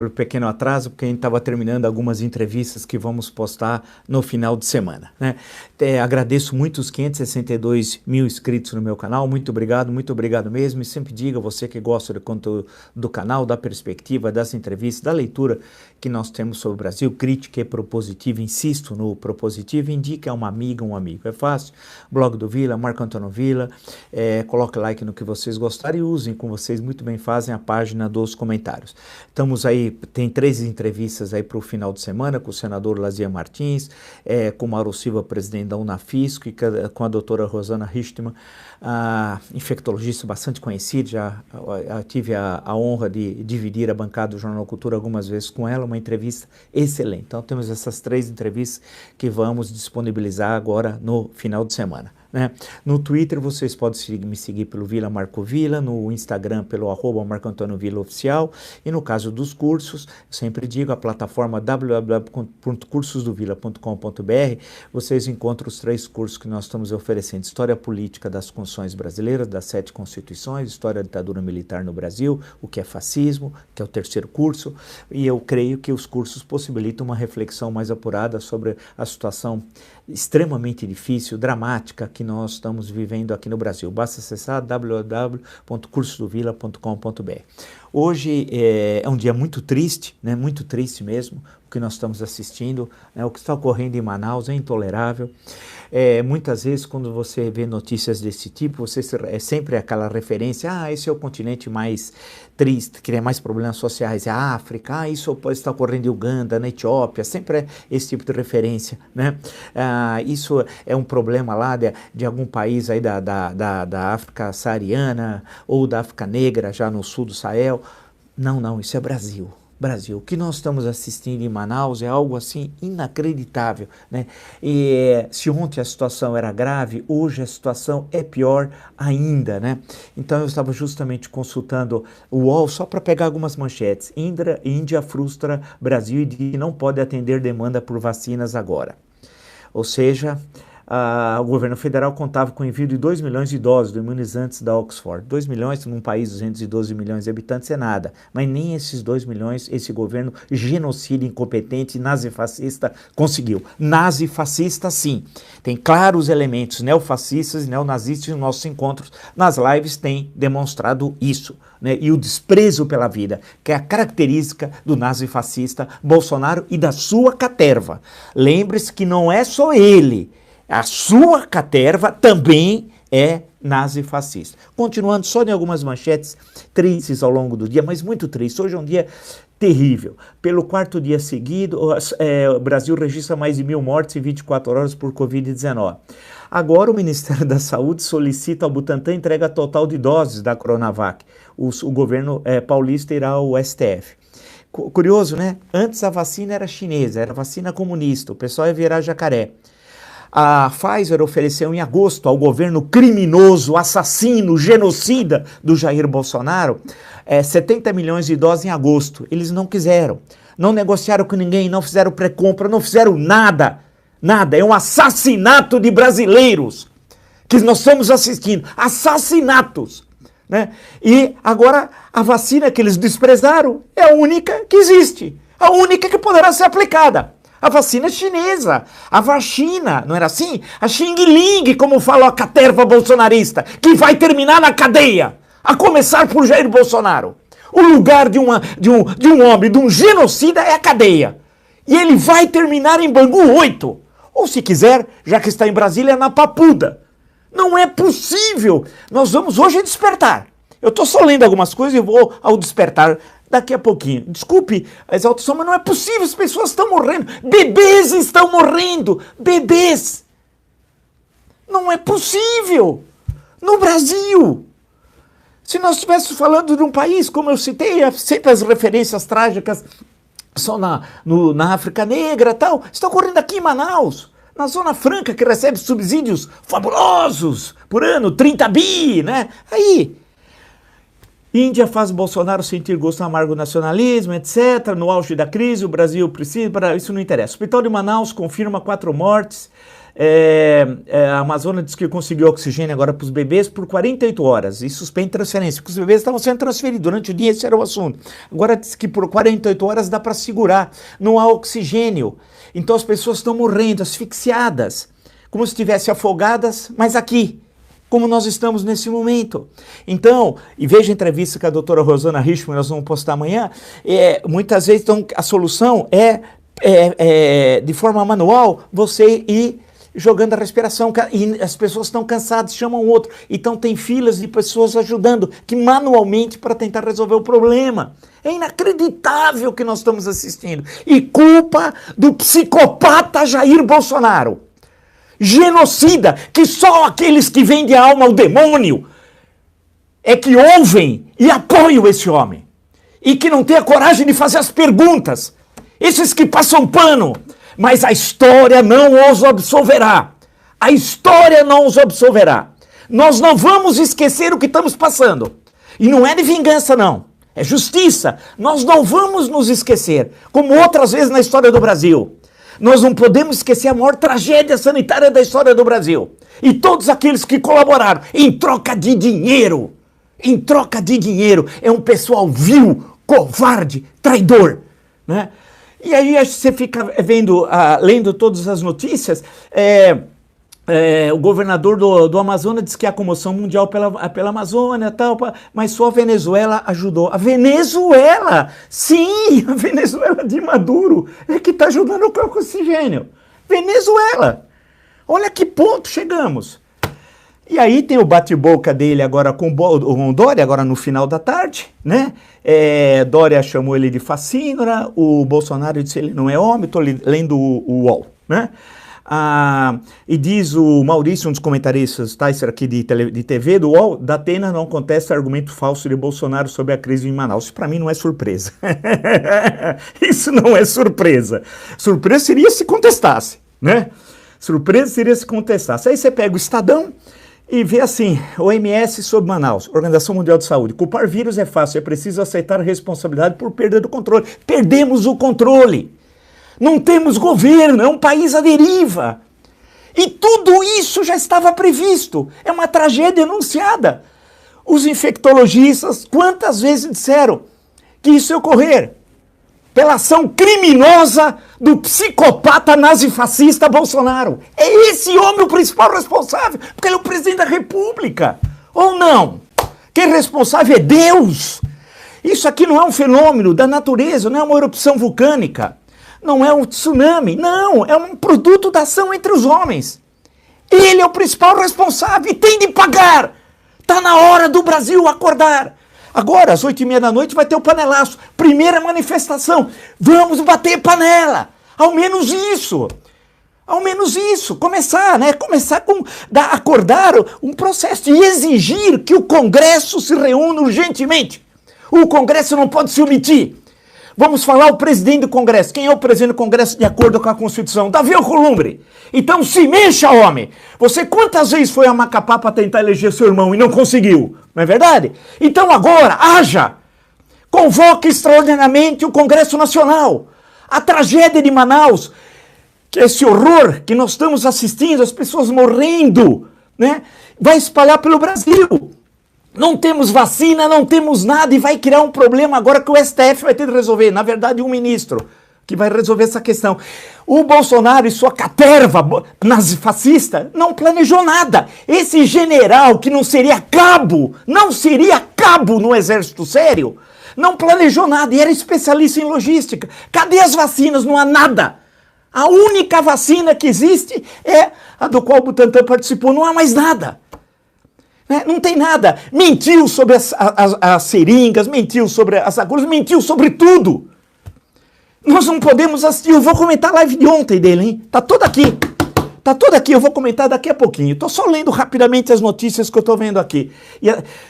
Por pequeno atraso, porque a gente estava terminando algumas entrevistas que vamos postar no final de semana, né? Agradeço muito os 562 mil inscritos no meu canal, muito obrigado mesmo, e sempre diga, você que gosta do conteúdo do canal, da perspectiva, das entrevistas, da leitura que nós temos sobre o Brasil, crítica e propositiva, insisto no propositivo, indique a uma amiga, um amigo, é fácil, blog do Vila, Marco Antônio Vila, coloque like no que vocês gostarem e usem, como vocês muito bem fazem, a página dos comentários. Estamos aí, tem 3 entrevistas aí para o final de semana com o senador Lazier Martins, com o Mauro Silva, presidente da Unafisco, e com a doutora Rosana Richtmann, infectologista bastante conhecida, já tive a honra de dividir a bancada do Jornal Cultura algumas vezes com ela, uma entrevista excelente. Então temos essas 3 entrevistas que vamos disponibilizar agora no final de semana, né? No Twitter vocês podem me seguir pelo Vila Marco Vila, no Instagram pelo @Marco Antônio Vila Oficial, e no caso dos cursos, sempre digo, a plataforma www.cursosdovila.com.br, vocês encontram os 3 cursos que nós estamos oferecendo: História Política das Constituições Brasileiras, das 7 Constituições, História da Ditadura Militar no Brasil, o que é fascismo, que é o 3º curso, e eu creio que os cursos possibilitam uma reflexão mais apurada sobre a situação extremamente difícil, dramática, que nós estamos vivendo aqui no Brasil. Basta acessar www.cursosdovila.com.br. Hoje é um dia muito triste, né? Muito triste mesmo, o que nós estamos assistindo, né? O que está ocorrendo em Manaus é intolerável. Muitas vezes, quando você vê notícias desse tipo, é sempre aquela referência: esse é o continente mais triste, que tem mais problemas sociais, é a África, isso pode estar ocorrendo em Uganda, na Etiópia, sempre é esse tipo de referência, né? Isso é um problema lá de algum país aí da África saariana ou da África Negra, já no sul do Sahel. Não, isso é Brasil. O que nós estamos assistindo em Manaus é algo assim inacreditável, né? E se ontem a situação era grave, hoje a situação é pior ainda, né? Então eu estava justamente consultando o UOL só para pegar algumas manchetes. Índia frustra Brasil e diz que não pode atender demanda por vacinas agora. Ou seja, o governo federal contava com o envio de 2 milhões de doses de imunizantes da Oxford. 2 milhões num país de 212 milhões de habitantes é nada, mas nem esses 2 milhões esse governo genocida, incompetente, nazifascista conseguiu. Nazifascista, sim. Tem claros elementos neofascistas e neonazistas nos nossos encontros. Nas lives tem demonstrado isso, né? E o desprezo pela vida, que é a característica do nazifascista Bolsonaro e da sua caterva. Lembre-se que não é só ele. A sua caterva também é nazifascista. Continuando só em algumas manchetes tristes ao longo do dia, mas muito tristes. Hoje é um dia terrível. Pelo 4º dia seguido, o Brasil registra mais de 1.000 mortes em 24 horas por Covid-19. Agora o Ministério da Saúde solicita ao Butantan entrega total de doses da Coronavac. O governo paulista irá ao STF. Curioso, né? Antes a vacina era chinesa, era vacina comunista, o pessoal ia virar jacaré. A Pfizer ofereceu em agosto ao governo criminoso, assassino, genocida do Jair Bolsonaro 70 milhões de doses em agosto. Eles não quiseram, não negociaram com ninguém, não fizeram pré-compra, não fizeram nada. Nada, é um assassinato de brasileiros que nós estamos assistindo, assassinatos, né? E agora a vacina que eles desprezaram é a única que existe, a única que poderá ser aplicada. A vacina chinesa, a vacina, não era assim? A Xing Ling, como fala a caterva bolsonarista, que vai terminar na cadeia, a começar por Jair Bolsonaro. O lugar de um homem, de um genocida é a cadeia. E ele vai terminar em Bangu 8. Ou se quiser, já que está em Brasília, na Papuda. Não é possível. Nós vamos hoje despertar. Eu estou só lendo algumas coisas e vou ao despertar daqui a pouquinho. Desculpe a exaltação, mas não é possível, as pessoas estão morrendo. Bebês estão morrendo. Bebês. Não é possível. No Brasil. Se nós estivéssemos falando de um país, como eu citei, sempre as referências trágicas só na África Negra e tal, está ocorrendo aqui em Manaus. Na Zona Franca, que recebe subsídios fabulosos por ano, 30 bi, né? Aí... Índia faz Bolsonaro sentir gosto amargo do nacionalismo, etc. No auge da crise, o Brasil precisa... Isso não interessa. O Hospital de Manaus confirma 4 mortes A Amazônia diz que conseguiu oxigênio agora para os bebês por 48 horas e suspende transferência, porque os bebês estavam sendo transferidos durante o dia, esse era o assunto. Agora diz que por 48 horas dá para segurar, não há oxigênio. Então as pessoas estão morrendo, asfixiadas, como se estivessem afogadas, mas aqui, como nós estamos nesse momento. Então, e veja a entrevista com a doutora Rosana Richman, nós vamos postar amanhã, muitas vezes então, a solução de forma manual, você ir jogando a respiração, e as pessoas estão cansadas, chamam o outro, então tem filas de pessoas ajudando, que manualmente para tentar resolver o problema. É inacreditável o que nós estamos assistindo. E culpa do psicopata Jair Bolsonaro. Genocida, que só aqueles que vendem a alma ao demônio é que ouvem e apoiam esse homem. E que não tem a coragem de fazer as perguntas. Esses que passam pano. Mas a história não os absolverá. A história não os absolverá. Nós não vamos esquecer o que estamos passando. E não é de vingança, não. É justiça. Nós não vamos nos esquecer. Como outras vezes na história do Brasil. Nós não podemos esquecer a maior tragédia sanitária da história do Brasil. E todos aqueles que colaboraram em troca de dinheiro. Em troca de dinheiro. É um pessoal vil, covarde, traidor. Né? E aí você fica lendo todas as notícias, o governador do Amazonas diz que há comoção mundial pela Amazônia, tal, mas só a Venezuela ajudou. A Venezuela, sim, a Venezuela de Maduro é que está ajudando com o oxigênio. Venezuela, olha que ponto chegamos. E aí tem o bate-boca dele agora com o Dória, agora no final da tarde, né? Dória chamou ele de facínora, o Bolsonaro disse que ele não é homem, estou lendo o UOL, né? E diz o Maurício, um dos comentaristas Tyser aqui de TV do UOL, Datena não contesta argumento falso de Bolsonaro sobre a crise em Manaus. Isso para mim não é surpresa. Isso não é surpresa. Surpresa seria se contestasse, né? Surpresa seria se contestasse. Aí você pega o Estadão e vê assim, OMS sobre Manaus, Organização Mundial de Saúde. Culpar vírus é fácil, é preciso aceitar a responsabilidade por perda do controle. Perdemos o controle. Não temos governo, é um país à deriva. E tudo isso já estava previsto. É uma tragédia anunciada. Os infectologistas quantas vezes disseram que isso ia ocorrer? Pela ação criminosa do psicopata nazifascista Bolsonaro. É esse homem o principal responsável, porque ele é o presidente da República. Ou não? Quem é responsável é Deus. Isso aqui não é um fenômeno da natureza, não é uma erupção vulcânica. Não é um tsunami, não, é um produto da ação entre os homens. Ele é o principal responsável e tem de pagar. Está na hora do Brasil acordar. Agora, às 8h30 da noite, vai ter o panelaço. Primeira manifestação. Vamos bater panela. Ao menos isso. Ao menos isso. Começar, né? Começar com acordar um processo e exigir que o Congresso se reúna urgentemente. O Congresso não pode se omitir. Vamos falar o presidente do Congresso. Quem é o presidente do Congresso de acordo com a Constituição? Davi Alcolumbre. Então se mexa, homem. Você quantas vezes foi a Macapá para tentar eleger seu irmão e não conseguiu? Não é verdade? Então agora, haja. Convoque extraordinariamente o Congresso Nacional. A tragédia de Manaus, que esse horror que nós estamos assistindo, as pessoas morrendo, né? Vai espalhar pelo Brasil. Não temos vacina, não temos nada e vai criar um problema agora que o STF vai ter de resolver. Na verdade, um ministro que vai resolver essa questão. O Bolsonaro e sua caterva nazifascista não planejou nada. Esse general que não seria cabo no exército sério, não planejou nada e era especialista em logística. Cadê as vacinas? Não há nada. A única vacina que existe é a do qual o Butantan participou. Não há mais nada. Não tem nada. Mentiu sobre as seringas, mentiu sobre as agulhas, mentiu sobre tudo. Nós não podemos assistir. Eu vou comentar a live de ontem dele, hein? Tá toda aqui. Tá toda aqui. Eu vou comentar daqui a pouquinho. Tô só lendo rapidamente as notícias que eu tô vendo aqui.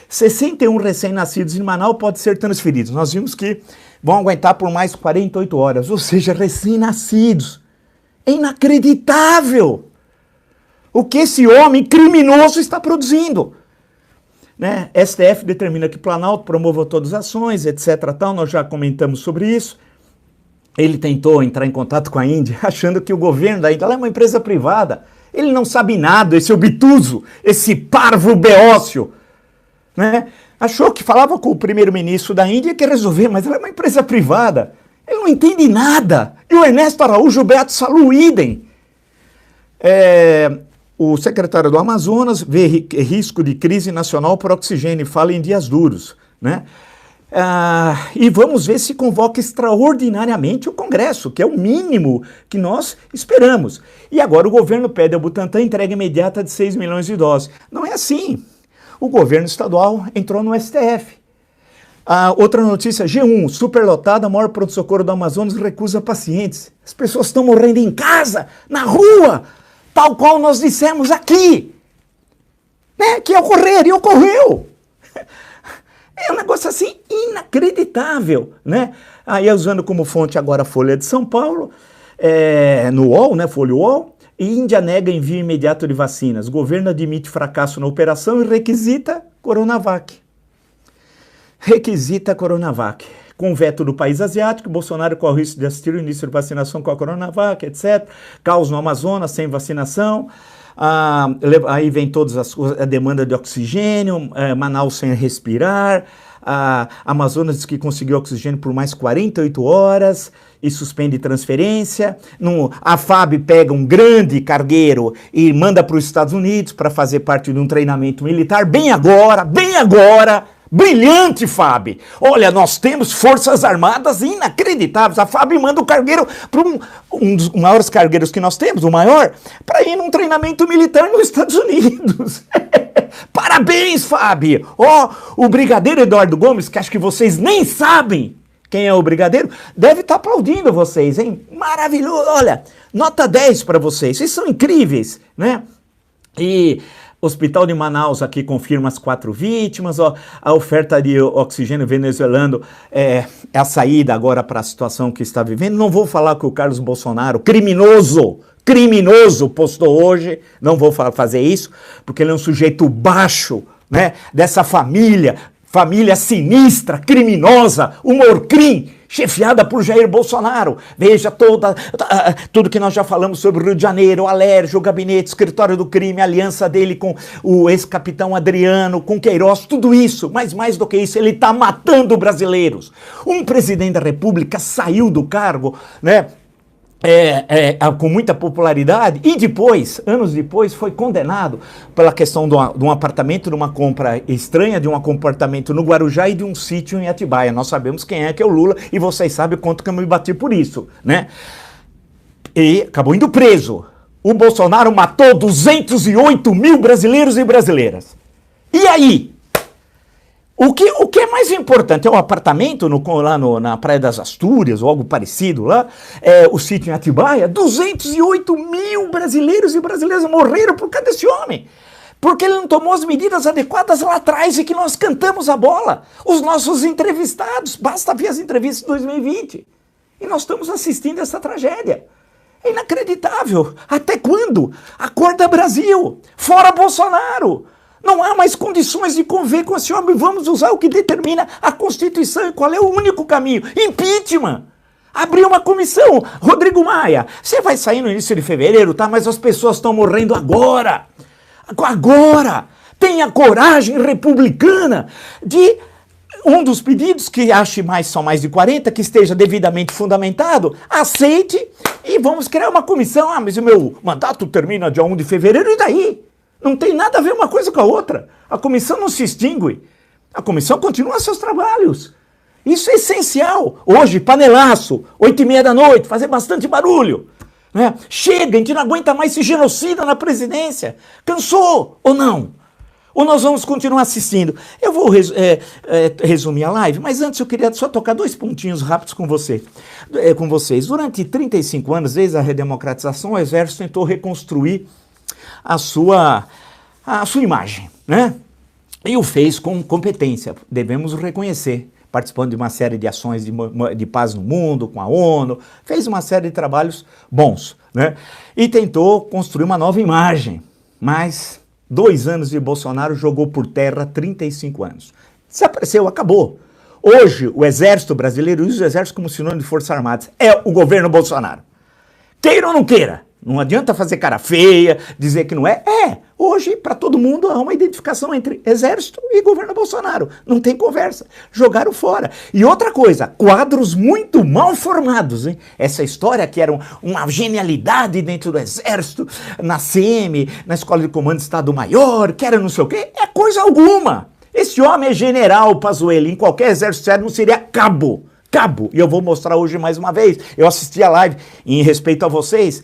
61 recém-nascidos em Manaus podem ser transferidos. Nós vimos que vão aguentar por mais 48 horas. Ou seja, recém-nascidos. É inacreditável o que esse homem criminoso está produzindo. Né? STF determina que Planalto promova todas as ações, etc. Tal. Nós já comentamos sobre isso. Ele tentou entrar em contato com a Índia, achando que o governo da Índia, ela é uma empresa privada, Ele não sabe nada, esse obtuso, esse parvo beócio, né? Achou que falava com o primeiro-ministro da Índia que ia resolver, mas ela é uma empresa privada. Ele não entende nada. E o Ernesto Araújo, o Beato Salu, idem. O secretário do Amazonas vê risco de crise nacional por oxigênio, fala em dias duros, né? E vamos ver se convoca extraordinariamente o Congresso, que é o mínimo que nós esperamos. E agora o governo pede ao Butantan entrega imediata de 6 milhões de doses. Não é assim. O governo estadual entrou no STF. Outra notícia, G1, superlotada, maior pronto-socorro do Amazonas recusa pacientes. As pessoas estão morrendo em casa, na rua, tal qual nós dissemos aqui, né, que ia ocorrer, e ocorreu. É um negócio assim inacreditável, né? Aí usando como fonte agora a Folha de São Paulo, no UOL, né, Folha UOL, Índia nega envio imediato de vacinas. Governo admite fracasso na operação e requisita Coronavac. Requisita Coronavac. Com veto do país asiático, Bolsonaro corre o risco de assistir o início de vacinação com a Coronavac, etc. Caos no Amazonas, sem vacinação. Aí vem toda a demanda de oxigênio, Manaus sem respirar, Amazonas diz que conseguiu oxigênio por mais 48 horas e suspende transferência. A FAB pega um grande cargueiro e manda para os Estados Unidos para fazer parte de um treinamento militar, bem agora, brilhante, FAB. Olha, nós temos forças armadas inacreditáveis. A FAB manda o cargueiro para um dos maiores cargueiros que nós temos, o maior, para ir num treinamento militar nos Estados Unidos. Parabéns, FAB. O brigadeiro Eduardo Gomes, que acho que vocês nem sabem quem é o brigadeiro, deve estar aplaudindo vocês, hein? Maravilhoso. Olha, nota 10 para vocês. Vocês são incríveis, né? E Hospital de Manaus aqui confirma as 4 vítimas, a oferta de oxigênio venezuelano é a saída agora para a situação que está vivendo. Não vou falar que o Carlos Bolsonaro, criminoso, postou hoje, não vou fazer isso, porque ele é um sujeito baixo, né, dessa família sinistra, criminosa, humorcrim, chefiada por Jair Bolsonaro. Veja tudo que nós já falamos sobre o Rio de Janeiro, o Alérgio, o gabinete, o escritório do crime, a aliança dele com o ex-capitão Adriano, com Queiroz, tudo isso. Mas mais do que isso, ele está matando brasileiros. Um presidente da República saiu do cargo, né? Com muita popularidade e depois, anos depois, foi condenado pela questão de um apartamento, de uma compra estranha, de um apartamento no Guarujá e de um sítio em Atibaia. Nós sabemos quem é que é o Lula e vocês sabem quanto que eu me bati por isso, né? E acabou indo preso. O Bolsonaro matou 208 mil brasileiros e brasileiras. E aí? O que é mais importante é o apartamento lá na Praia das Astúrias, ou algo parecido lá, o sítio em Atibaia. 208 mil brasileiros e brasileiras morreram por causa desse homem. Porque ele não tomou as medidas adequadas lá atrás e que nós cantamos a bola. Os nossos entrevistados, basta ver as entrevistas de 2020. E nós estamos assistindo essa tragédia. É inacreditável. Até quando? Acorda Brasil, fora Bolsonaro. Não há mais condições de conviver com esse homem. Vamos usar o que determina a Constituição. E qual é o único caminho? Impeachment. Abrir uma comissão. Rodrigo Maia, você vai sair no início de fevereiro, tá? Mas as pessoas estão morrendo agora. Agora. Tenha coragem republicana de um dos pedidos, que ache são mais de 40, que esteja devidamente fundamentado, aceite e vamos criar uma comissão. Mas o meu mandato termina dia 1 de fevereiro, e daí? Não tem nada a ver uma coisa com a outra. A comissão não se extingue. A comissão continua seus trabalhos. Isso é essencial. Hoje, panelaço, 8h30 da noite, fazer bastante barulho. Né? Chega, a gente não aguenta mais esse genocida na presidência. Cansou ou não? Ou nós vamos continuar assistindo? Eu vou resumir a live, mas antes eu queria só tocar 2 pontinhos rápidos com vocês. Durante 35 anos, desde a redemocratização, o Exército tentou reconstruir a sua imagem, né? E o fez com competência, devemos o reconhecer, participando de uma série de ações de paz no mundo, com a ONU, fez uma série de trabalhos bons, né? E tentou construir uma nova imagem, mas 2 anos de Bolsonaro jogou por terra 35 anos. Desapareceu, acabou. Hoje, o Exército brasileiro usa o Exército como sinônimo de Forças Armadas. É o governo Bolsonaro. Queira ou não queira. Não adianta fazer cara feia, dizer que não é. Hoje, para todo mundo, há uma identificação entre exército e governo Bolsonaro. Não tem conversa. Jogaram fora. E outra coisa, quadros muito mal formados, hein? Essa história que era uma genialidade dentro do exército, na CM, na Escola de Comando de Estado-Maior, que era não sei o quê, é coisa alguma. Esse homem é general, Pazuello, em qualquer exército sério não seria cabo. Cabo. E eu vou mostrar hoje mais uma vez. Eu assisti a live em respeito a vocês.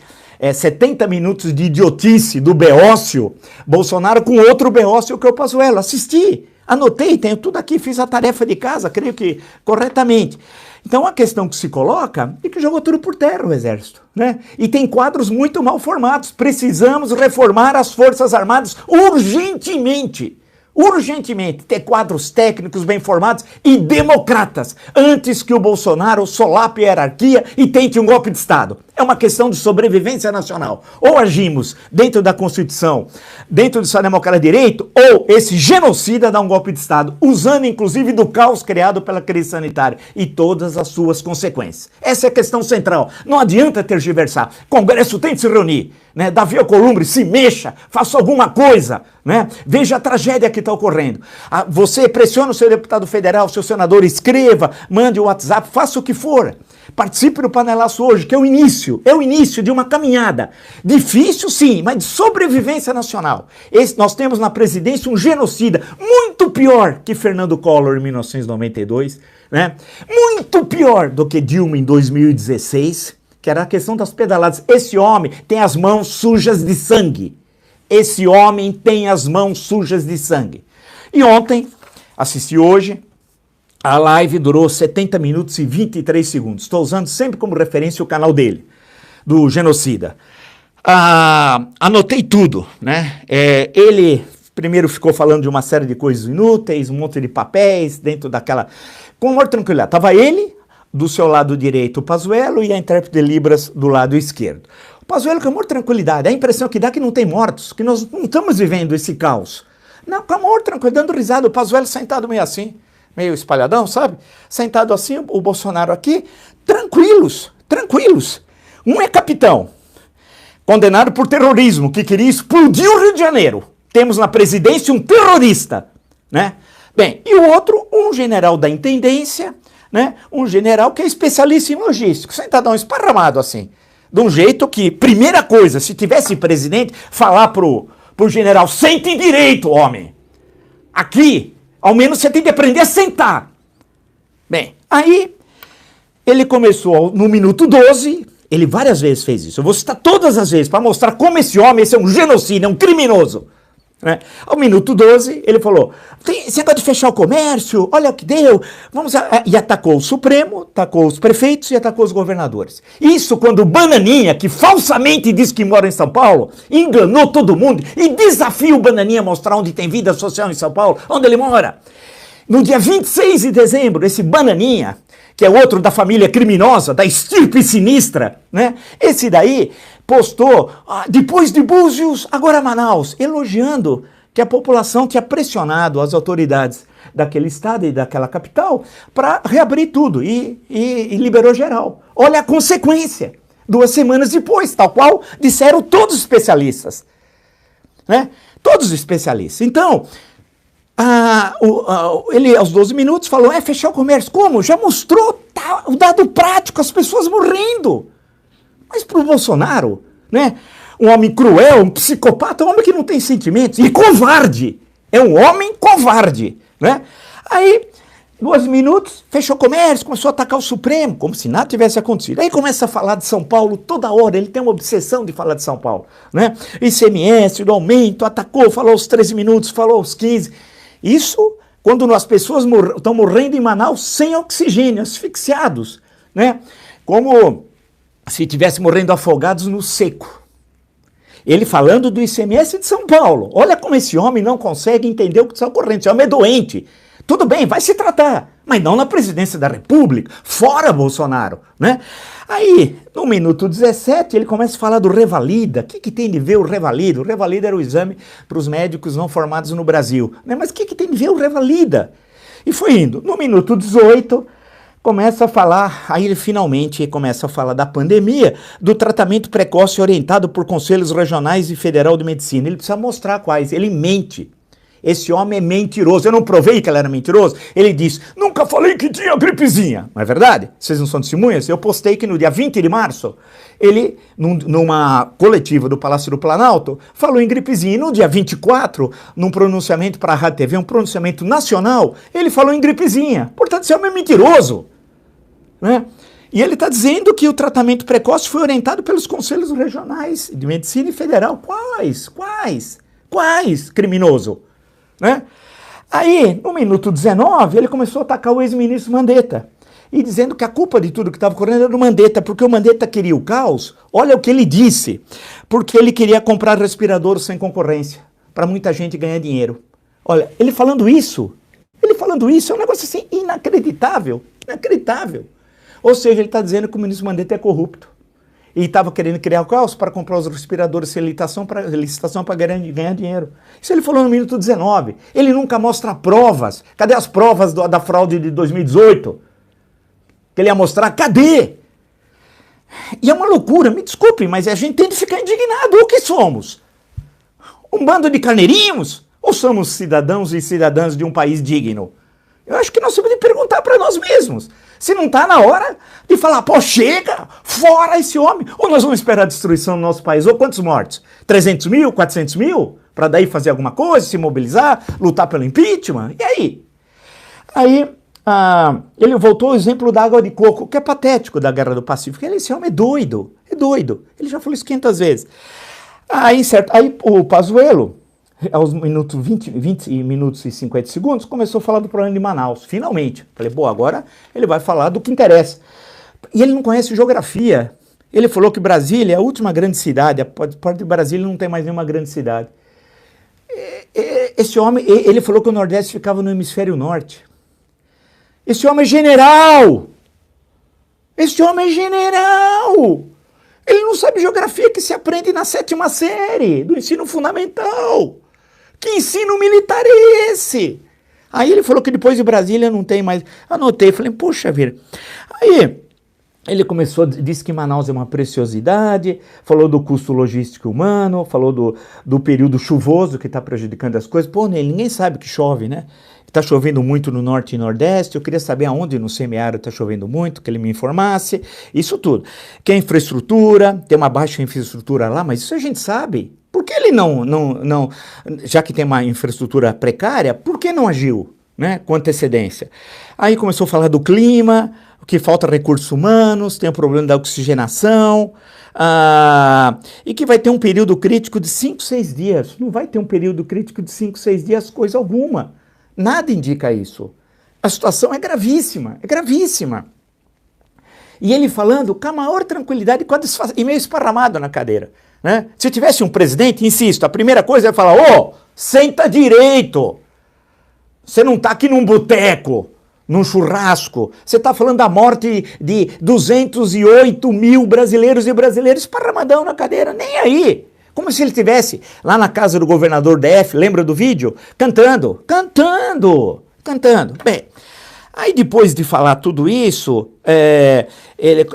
70 minutos de idiotice do Beócio, Bolsonaro com outro Beócio que é o Pazuello. Assisti, anotei, tenho tudo aqui, fiz a tarefa de casa, creio que corretamente. Então a questão que se coloca é que jogou tudo por terra o exército, né? E tem quadros muito mal formados. Precisamos reformar as Forças Armadas urgentemente. Urgentemente, ter quadros técnicos bem formados e democratas, antes que o Bolsonaro solape a hierarquia e tente um golpe de Estado. É uma questão de sobrevivência nacional. Ou agimos dentro da Constituição, dentro do Estado Democrático de Direito, ou esse genocida dá um golpe de Estado, usando inclusive do caos criado pela crise sanitária e todas as suas consequências. Essa é a questão central. Não adianta tergiversar. O Congresso tem que se reunir, né? Davi Alcolumbre, se mexa, faça alguma coisa, né? Veja a tragédia que está ocorrendo. Você pressiona o seu deputado federal, o seu senador, escreva, mande o WhatsApp, faça o que for. Participe do Panelaço hoje, que é o início de uma caminhada. Difícil sim, mas de sobrevivência nacional. Nós temos na presidência um genocida muito pior que Fernando Collor em 1992, né? Muito pior do que Dilma em 2016, que era a questão das pedaladas. Esse homem tem as mãos sujas de sangue. Esse homem tem as mãos sujas de sangue. E ontem, assisti hoje, a live durou 70 minutos e 23 segundos. Estou usando sempre como referência o canal dele, do genocida. Anotei tudo, né? Ele primeiro ficou falando de uma série de coisas inúteis, um monte de papéis dentro daquela... Com amor tranquilidade. Estava ele, do seu lado direito, o Pazuello, e a intérprete de Libras do lado esquerdo. O Pazuello, com amor tranquilidade. A impressão que dá que não tem mortos, que nós não estamos vivendo esse caos. Não, com amor tranquilidade, dando risada. O Pazuello sentado meio assim, meio espalhadão, sabe? Sentado assim, o Bolsonaro aqui, tranquilos. Um é capitão, condenado por terrorismo, que queria explodir o Rio de Janeiro. Temos na presidência um terrorista, né? Bem, e o outro, um general da intendência, né? Um general que é especialista em logística, sentadão esparramado assim. De um jeito que, primeira coisa, se tivesse presidente, falar pro general, sente direito, homem. Aqui, ao menos você tem que aprender a sentar. Bem, aí ele começou no minuto 12, ele várias vezes fez isso. Eu vou citar todas as vezes para mostrar como esse homem, esse é um genocida, é um criminoso. Né? Ao minuto 12, ele falou, esse negócio de fechar o comércio, olha o que deu, e atacou o Supremo, atacou os prefeitos e atacou os governadores. Isso quando o Bananinha, que falsamente diz que mora em São Paulo, enganou todo mundo e desafia o Bananinha a mostrar onde tem vida social em São Paulo, onde ele mora. No dia 26 de dezembro, esse Bananinha, que é outro da família criminosa, da estirpe sinistra, né? Esse daí postou, depois de Búzios, agora Manaus, elogiando que a população tinha pressionado as autoridades daquele estado e daquela capital para reabrir tudo e liberou geral. Olha a consequência, 2 semanas depois, tal qual disseram todos os especialistas, né? Todos os especialistas. Então, ele aos 12 minutos falou, fechar o comércio. Como? Já mostrou o dado prático, as pessoas morrendo. Mas para o Bolsonaro, né? Um homem cruel, um psicopata, um homem que não tem sentimentos e covarde. É um homem covarde, né? Aí, 2 minutos, fechou o comércio, começou a atacar o Supremo, como se nada tivesse acontecido. Aí começa a falar de São Paulo toda hora, ele tem uma obsessão de falar de São Paulo, né? ICMS, do aumento, atacou, falou aos 13 minutos, falou aos 15. Isso quando as pessoas estão morrendo em Manaus sem oxigênio, asfixiados, né? Como se estivesse morrendo afogados no seco. Ele falando do ICMS de São Paulo. Olha como esse homem não consegue entender o que está ocorrendo. Esse homem é doente. Tudo bem, vai se tratar, mas não na presidência da República, fora Bolsonaro, né? Aí, no minuto 17, ele começa a falar do Revalida. O que tem de ver o Revalida? O Revalida era o exame para os médicos não formados no Brasil, né? Mas o que tem de ver o Revalida? E foi indo. No minuto 18, começa a falar, aí ele finalmente começa a falar da pandemia, do tratamento precoce orientado por conselhos regionais e federal de medicina. Ele precisa mostrar quais, ele mente. Esse homem é mentiroso. Eu não provei que ele era mentiroso. Ele diz, nunca falei que tinha gripezinha. Não é verdade? Vocês não são testemunhas? Eu postei que no dia 20 de março, ele, numa coletiva do Palácio do Planalto, falou em gripezinha. E no dia 24, num pronunciamento para a Rádio TV, um pronunciamento nacional, ele falou em gripezinha. Portanto, esse homem é mentiroso. Né? E ele está dizendo que o tratamento precoce foi orientado pelos conselhos regionais de medicina e federal. Quais, criminoso? Né? Aí, no minuto 19, ele começou a atacar o ex-ministro Mandetta, e dizendo que a culpa de tudo que estava ocorrendo era do Mandetta, porque o Mandetta queria o caos. Olha o que ele disse, porque ele queria comprar respiradores sem concorrência, para muita gente ganhar dinheiro. Olha, ele falando isso é um negócio assim inacreditável. Ou seja, ele está dizendo que o ministro Mandetta é corrupto. E estava querendo criar o caos para comprar os respiradores sem licitação para ganhar dinheiro. Isso ele falou no minuto 19. Ele nunca mostra provas. Cadê as provas da fraude de 2018? Que ele ia mostrar, cadê? E é uma loucura, me desculpem, mas a gente tem de ficar indignado. O que somos? Um bando de carneirinhos? Ou somos cidadãos e cidadãs de um país digno? Eu acho que nós temos de perguntar para nós mesmos. Se não está na hora de falar, pô, chega, fora esse homem. Ou nós vamos esperar a destruição do nosso país? Ou quantos mortos? 300 mil, 400 mil? Para daí fazer alguma coisa, se mobilizar, lutar pelo impeachment? E aí? Aí, ele voltou ao exemplo da água de coco, que é patético da Guerra do Pacífico. Esse homem é doido. Ele já falou isso 500 vezes. Aí o Pazuello, aos 20 minutos e 50 segundos, começou a falar do problema de Manaus, finalmente. Falei, bom, agora ele vai falar do que interessa. E ele não conhece geografia. Ele falou que Brasília é a última grande cidade, a parte de Brasília não tem mais nenhuma grande cidade. Esse homem, ele falou que o Nordeste ficava no hemisfério norte. Esse homem é general! Ele não sabe geografia que se aprende na 7ª série do ensino fundamental. Que ensino militar é esse? Aí ele falou que depois de Brasília não tem mais. Anotei, falei, poxa vida. Aí ele disse que Manaus é uma preciosidade, falou do custo logístico humano, falou do período chuvoso que está prejudicando as coisas. Pô, ninguém sabe que chove, né? Está chovendo muito no norte e nordeste, eu queria saber aonde no semiárido está chovendo muito, que ele me informasse, isso tudo. Que a infraestrutura, tem uma baixa infraestrutura lá, mas isso a gente sabe. Por que ele não já que tem uma infraestrutura precária, por que não agiu, né, com antecedência? Aí começou a falar do clima, que falta recursos humanos, tem o problema da oxigenação, e que vai ter um período crítico de 5, 6 dias. Não vai ter um período crítico de 5, 6 dias, coisa alguma. Nada indica isso. A situação é gravíssima, E ele falando com a maior tranquilidade e meio esparramado na cadeira. Né? Se tivesse um presidente, insisto, a primeira coisa é falar, senta direito. Você não está aqui num boteco, num churrasco. Você está falando da morte de 208 mil brasileiros e brasileiras esparramadão na cadeira, nem aí. Como se ele estivesse lá na casa do governador DF, lembra do vídeo? Cantando. Bem, aí depois de falar tudo isso, ele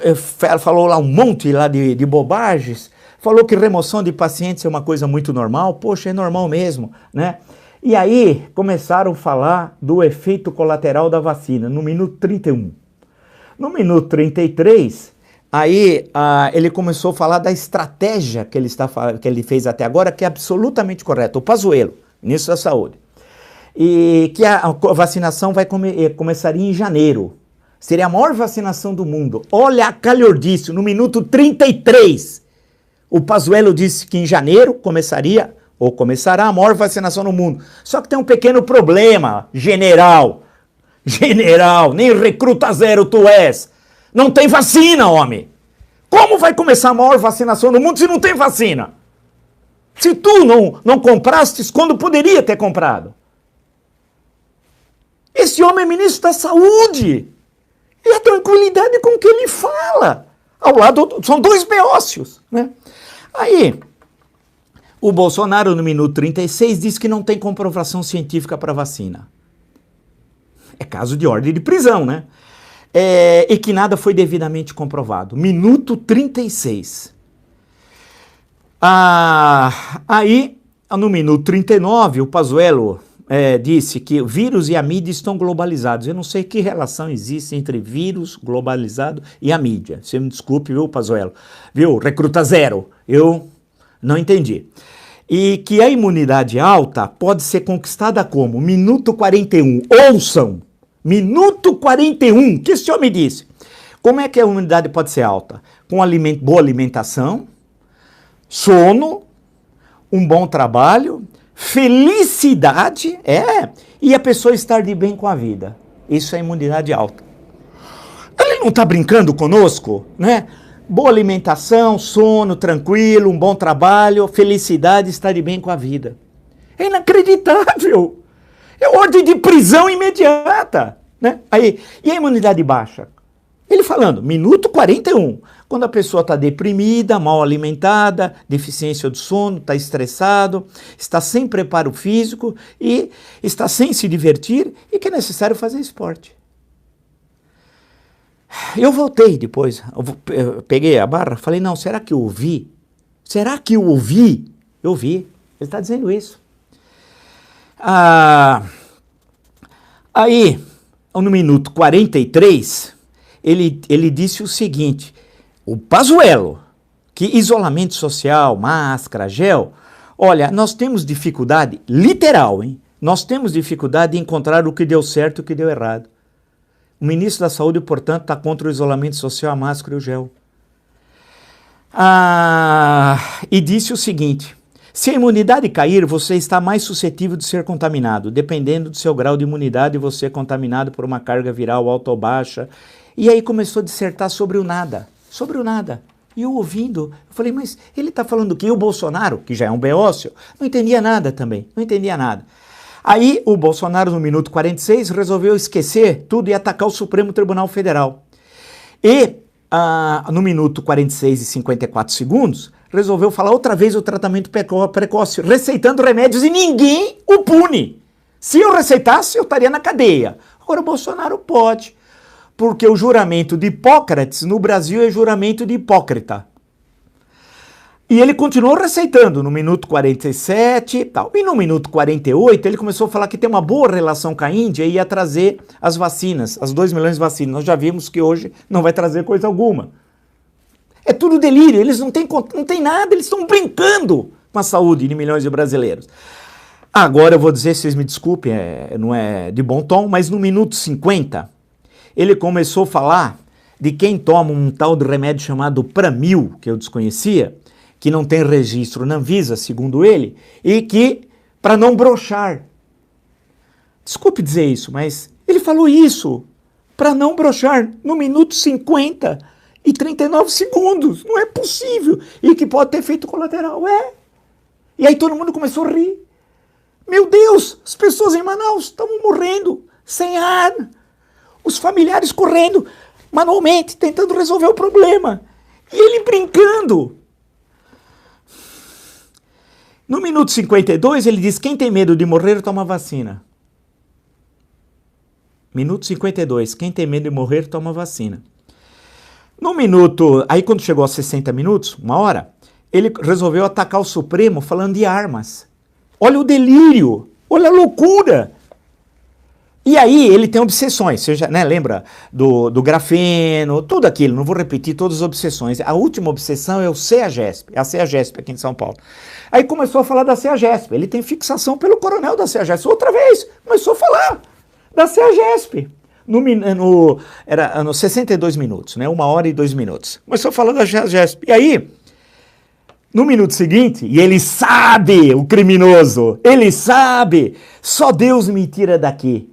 falou lá um monte lá de bobagens, falou que remoção de pacientes é uma coisa muito normal, poxa, é normal mesmo, né? E aí começaram a falar do efeito colateral da vacina, no minuto 31. No minuto 33... Aí ele começou a falar da estratégia que ele fez até agora, que é absolutamente correta. O Pazuello, ministro da Saúde. E que a vacinação começaria em janeiro. Seria a maior vacinação do mundo. Olha a calhordice, no minuto 33. O Pazuello disse que em janeiro começará a maior vacinação no mundo. Só que tem um pequeno problema, general, nem recruta zero tu és. Não tem vacina, homem. Como vai começar a maior vacinação do mundo se não tem vacina? Se tu não comprastes quando poderia ter comprado. Esse homem é ministro da Saúde. E a tranquilidade com que ele fala. Ao lado, são dois beócios, né? Aí, o Bolsonaro, no minuto 36, disse que não tem comprovação científica para vacina. É caso de ordem de prisão, né? e que nada foi devidamente comprovado. Minuto 36. Aí, no minuto 39, o Pazuello disse que o vírus e a mídia estão globalizados. Eu não sei que relação existe entre vírus globalizado e a mídia. Você me desculpe, viu, Pazuello? Viu, Recruta Zero, eu não entendi. E que a imunidade alta pode ser conquistada como? Minuto 41. Ouçam! Minuto 41, que esse homem disse. Como é que a imunidade pode ser alta? Com boa alimentação, sono, um bom trabalho, felicidade, e a pessoa estar de bem com a vida. Isso é imunidade alta. Ele não está brincando conosco, né? Boa alimentação, sono tranquilo, um bom trabalho, felicidade, estar de bem com a vida. É inacreditável. É ordem de prisão imediata, né? E a imunidade baixa? Ele falando, minuto 41, quando a pessoa está deprimida, mal alimentada, deficiência do sono, está estressado, está sem preparo físico e está sem se divertir e que é necessário fazer esporte. Eu voltei depois, eu peguei a barra, falei, não, será que eu ouvi? Será que eu ouvi? Eu ouvi, ele está dizendo isso. Aí, no minuto 43, ele disse o seguinte, o Pazuello, que isolamento social, máscara, gel, olha, nós temos dificuldade, literal, hein? Nós temos dificuldade em encontrar o que deu certo e o que deu errado. O ministro da Saúde, portanto, está contra o isolamento social, a máscara e o gel. E disse o seguinte, se a imunidade cair, você está mais suscetível de ser contaminado. Dependendo do seu grau de imunidade, você é contaminado por uma carga viral alta ou baixa. E aí começou a dissertar sobre o nada. Sobre o nada. E eu ouvindo, eu falei, mas ele está falando que o Bolsonaro, que já é um beócio, não entendia nada também. Não entendia nada. Aí o Bolsonaro, no minuto 46, resolveu esquecer tudo e atacar o Supremo Tribunal Federal. E no minuto 46 e 54 segundos, resolveu falar outra vez o tratamento precoce, receitando remédios e ninguém o pune. Se eu receitasse, eu estaria na cadeia. Agora o Bolsonaro pode, porque o juramento de Hipócrates no Brasil é juramento de hipócrita. E ele continuou receitando no minuto 47 e tal. E no minuto 48 ele começou a falar que tem uma boa relação com a Índia e ia trazer as vacinas, as 2 milhões de vacinas. Nós já vimos que hoje não vai trazer coisa alguma. É tudo delírio, eles não têm nada, eles estão brincando com a saúde de milhões de brasileiros. Agora eu vou dizer, vocês me desculpem, não é de bom tom, mas no minuto 50 ele começou a falar de quem toma um tal de remédio chamado Pramil, que eu desconhecia, que não tem registro na Anvisa, segundo ele, e que, para não broxar. Desculpe dizer isso, mas ele falou isso, para não broxar, no minuto 50 e 39 segundos. Não é possível. E que pode ter efeito colateral. E aí todo mundo começou a rir. Meu Deus, as pessoas em Manaus estavam morrendo, sem ar. Os familiares correndo, manualmente, tentando resolver o problema. E ele brincando. No minuto 52, ele diz, quem tem medo de morrer, toma vacina. Minuto 52, quem tem medo de morrer, toma vacina. No minuto, aí quando chegou aos 60 minutos, 1 hora, ele resolveu atacar o Supremo falando de armas. Olha o delírio, olha a loucura. E aí ele tem obsessões, você já, né, lembra do grafeno, tudo aquilo, não vou repetir todas as obsessões. A última obsessão é o CEAGESP, a CEAGESP aqui em São Paulo. Aí começou a falar da CEAGESP, ele tem fixação pelo coronel da CEAGESP, outra vez, começou a falar da CEAGESP. Era nos 62 minutos, né, 1 hora e 2 minutos. Começou a falar da CEAGESP. E aí, no minuto seguinte, e ele sabe, o criminoso, ele sabe, só Deus me tira daqui.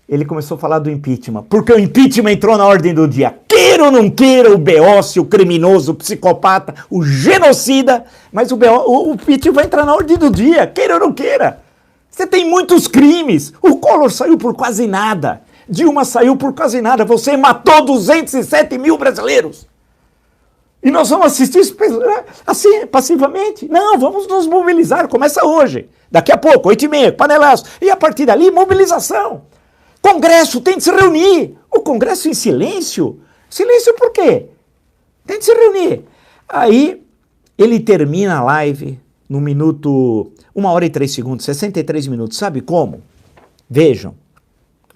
Ele começou a falar do impeachment, porque o impeachment entrou na ordem do dia. Queira ou não queira o beócio, o criminoso, o psicopata, o genocida, mas o impeachment vai entrar na ordem do dia, queira ou não queira. Você tem muitos crimes, o Collor saiu por quase nada, Dilma saiu por quase nada, você matou 207 mil brasileiros. E nós vamos assistir isso assim, passivamente? Não, vamos nos mobilizar, começa hoje, daqui a pouco, 8h30, panelaço, e a partir dali, mobilização. Congresso tem de se reunir. O Congresso em silêncio. Silêncio por quê? Tem de se reunir. Aí ele termina a live no minuto 1h03, 63 minutos. Sabe como? Vejam,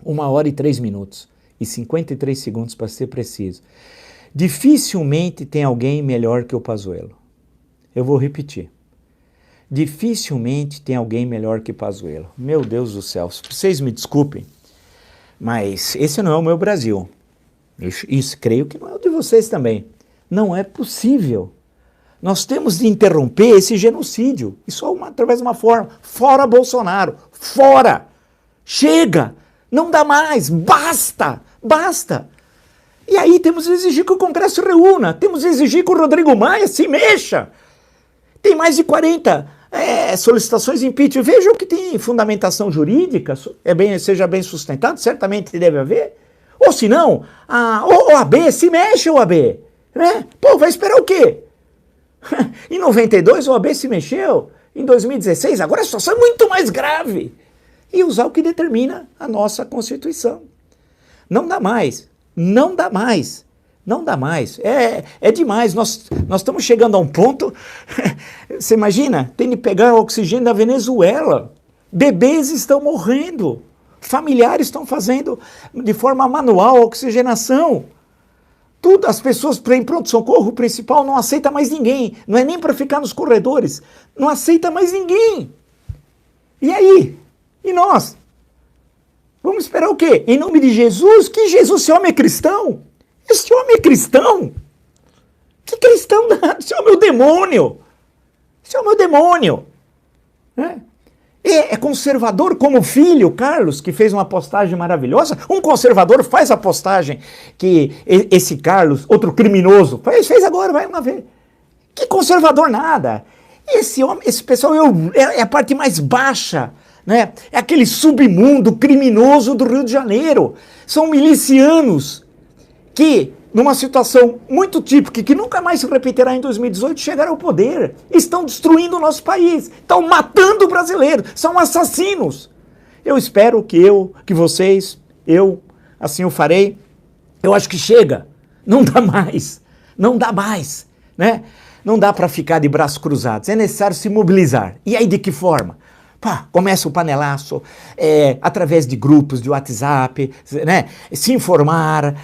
1h03 e 53 segundos para ser preciso. Dificilmente tem alguém melhor que o Pazuello. Eu vou repetir. Dificilmente tem alguém melhor que Pazuello. Meu Deus do céu, vocês me desculpem, mas esse não é o meu Brasil. Isso creio que não é o de vocês também. Não é possível. Nós temos de interromper esse genocídio. E só através de uma forma. Fora Bolsonaro. Fora. Chega. Não dá mais. Basta. Basta. E aí temos de exigir que o Congresso se reúna. Temos de exigir que o Rodrigo Maia se mexa. Tem mais de 40 solicitações de impeachment. Vejam que tem fundamentação jurídica. Seja bem sustentado. Certamente deve haver. Ou se não, o OAB, se mexe o OAB. Né? Pô, vai esperar o quê? Em 92 o OAB se mexeu. Em 2016, agora a situação é muito mais grave. E usar o que determina a nossa Constituição. Não dá mais. Não dá mais. Não dá mais. É demais. Nós estamos chegando a um ponto. Você imagina? Tem de pegar o oxigênio da Venezuela. Bebês estão morrendo. Familiares estão fazendo de forma manual a oxigenação. Tudo, as pessoas em pronto-socorro principal não aceita mais ninguém. Não é nem para ficar nos corredores. Não aceita mais ninguém. E aí? E nós? Vamos esperar o quê? Em nome de Jesus? Que Jesus? Esse homem é cristão? Esse homem é cristão? Que cristão? Esse homem é o demônio. Esse homem é o demônio. Né? É conservador como o filho, Carlos, que fez uma postagem maravilhosa. Um conservador faz a postagem que esse Carlos, outro criminoso, fez agora, vai lá ver. Que conservador nada. Esse pessoal é a parte mais baixa, né? É aquele submundo criminoso do Rio de Janeiro. São milicianos que, numa situação muito típica, que nunca mais se repetirá em 2018, chegaram ao poder. Estão destruindo o nosso país. Estão matando brasileiros. São assassinos. Eu espero que vocês, assim o farei. Eu acho que chega. Não dá mais. Não dá mais. Né? Não dá para ficar de braços cruzados. É necessário se mobilizar. E aí de que forma? Começa o panelaço, através de grupos de WhatsApp, né? Se informar,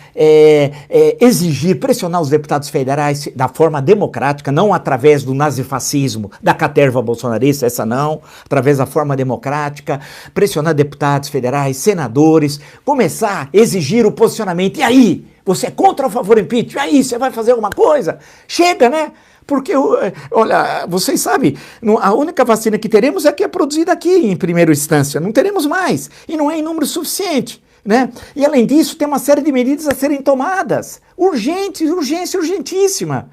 exigir, pressionar os deputados federais da forma democrática, não através do nazifascismo, da caterva bolsonarista, essa não, através da forma democrática, pressionar deputados federais, senadores, começar a exigir o posicionamento. E aí? Você é contra ou a favor do impeachment? E aí? Você vai fazer alguma coisa? Chega, né? Porque, olha, vocês sabem, a única vacina que teremos é a que é produzida aqui em primeira instância. Não teremos mais. E não é em número suficiente. Né? E, além disso, tem uma série de medidas a serem tomadas. Urgentes, urgência urgentíssima.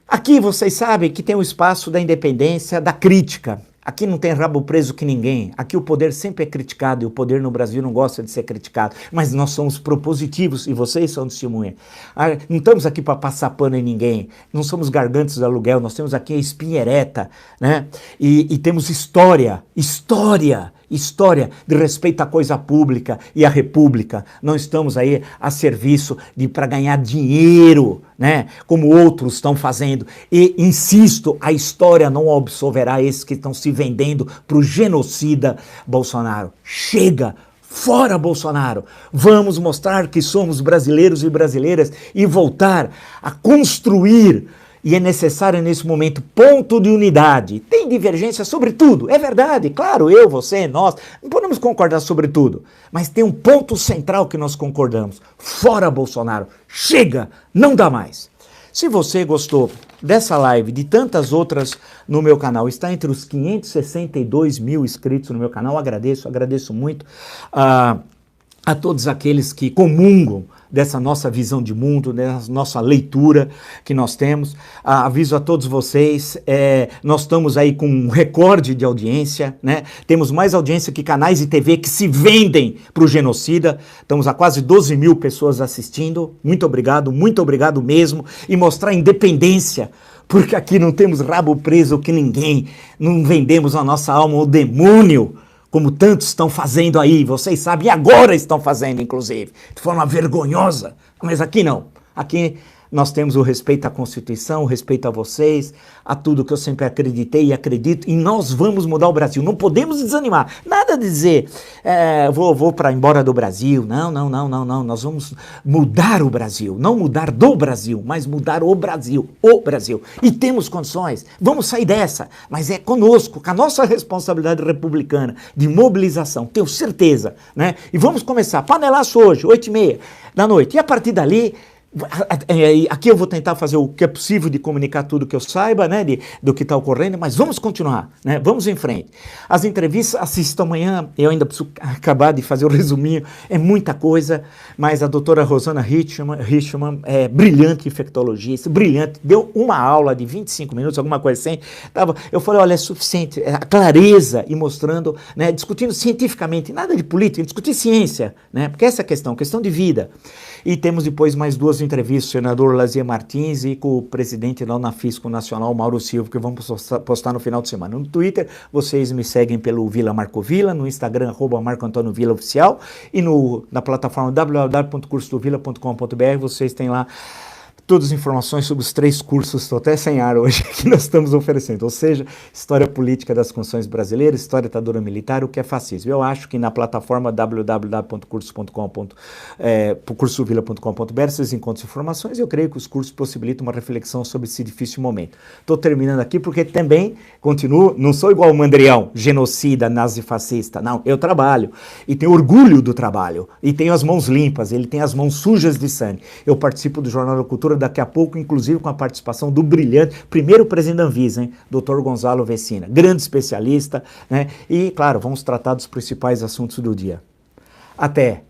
Aqui, vocês sabem que tem o espaço da independência, da crítica. Aqui não tem rabo preso que ninguém. Aqui o poder sempre é criticado e o poder no Brasil não gosta de ser criticado. Mas nós somos propositivos e vocês são testemunha. Não estamos aqui para passar pano em ninguém. Não somos gargantes do aluguel. Nós temos aqui a espinha ereta, né? E temos história de respeito à coisa pública e à república. Não estamos aí a serviço para ganhar dinheiro, né? Como outros estão fazendo. E, insisto, a história não absolverá esses que estão se vendendo para o genocida Bolsonaro. Chega! Fora Bolsonaro! Vamos mostrar que somos brasileiros e brasileiras e voltar a construir. E é necessário, nesse momento, ponto de unidade. Tem divergência sobre tudo, é verdade, claro, eu, você, nós, não podemos concordar sobre tudo, mas tem um ponto central que nós concordamos. Fora Bolsonaro, chega, não dá mais. Se você gostou dessa live, de tantas outras no meu canal, está entre os 562 mil inscritos no meu canal, agradeço muito a todos aqueles que comungam dessa nossa visão de mundo, dessa nossa leitura que nós temos. Aviso a todos vocês, nós estamos aí com um recorde de audiência, né? Temos mais audiência que canais de TV que se vendem para o genocida. Estamos a quase 12 mil pessoas assistindo. Muito obrigado mesmo. E mostrar independência, porque aqui não temos rabo preso que ninguém, não vendemos a nossa alma ao demônio, como tantos estão fazendo aí, vocês sabem, e agora estão fazendo, inclusive, de forma vergonhosa, mas aqui não. Aqui nós temos o respeito à Constituição, o respeito a vocês, a tudo que eu sempre acreditei e acredito, e nós vamos mudar o Brasil. Não podemos desanimar. Nada de dizer, vou para embora do Brasil. Não. Nós vamos mudar o Brasil. Não mudar do Brasil, mas mudar o Brasil. O Brasil. E temos condições. Vamos sair dessa. Mas é conosco, com a nossa responsabilidade republicana de mobilização. Tenho certeza, né? E vamos começar. Panelaço hoje, 8h30 da noite. E a partir dali... Aqui eu vou tentar fazer o que é possível de comunicar tudo que eu saiba, né, do que está ocorrendo, mas vamos continuar, né, vamos em frente. As entrevistas, assisto amanhã, eu ainda preciso acabar de fazer o resuminho, é muita coisa, mas a doutora Rosana Richman é brilhante infectologista, brilhante, deu uma aula de 25 minutos, alguma coisa assim, eu falei, olha, é suficiente, a clareza e mostrando, né, discutindo cientificamente, nada de política, discutir ciência, né, porque essa é a questão de vida. E temos depois mais duas entrevistas, o senador Lazier Martins e com o presidente da Unafisco Nacional, Mauro Silva, que vamos postar no final de semana. No Twitter, vocês me seguem pelo Vila Marco Vila, no Instagram, @Marco Antônio Vila Oficial, e na plataforma www.cursodovila.com.br, vocês têm lá todas as informações sobre os 3 cursos, estou até sem ar hoje, que nós estamos oferecendo, ou seja, História Política das Constituições Brasileiras, História da Ditadura Militar, o que é fascismo. Eu acho que na plataforma www.cursovila.com.br vocês encontram informações e eu creio que os cursos possibilitam uma reflexão sobre esse difícil momento. Estou terminando aqui porque também continuo, não sou igual o Mandrião, genocida, nazifascista, não, eu trabalho e tenho orgulho do trabalho e tenho as mãos limpas, ele tem as mãos sujas de sangue. Eu participo do Jornal da Cultura daqui a pouco, inclusive com a participação do brilhante, primeiro presidente da Anvisa, hein, Dr. Gonzalo Vecina, grande especialista, né? E, claro, vamos tratar dos principais assuntos do dia. Até!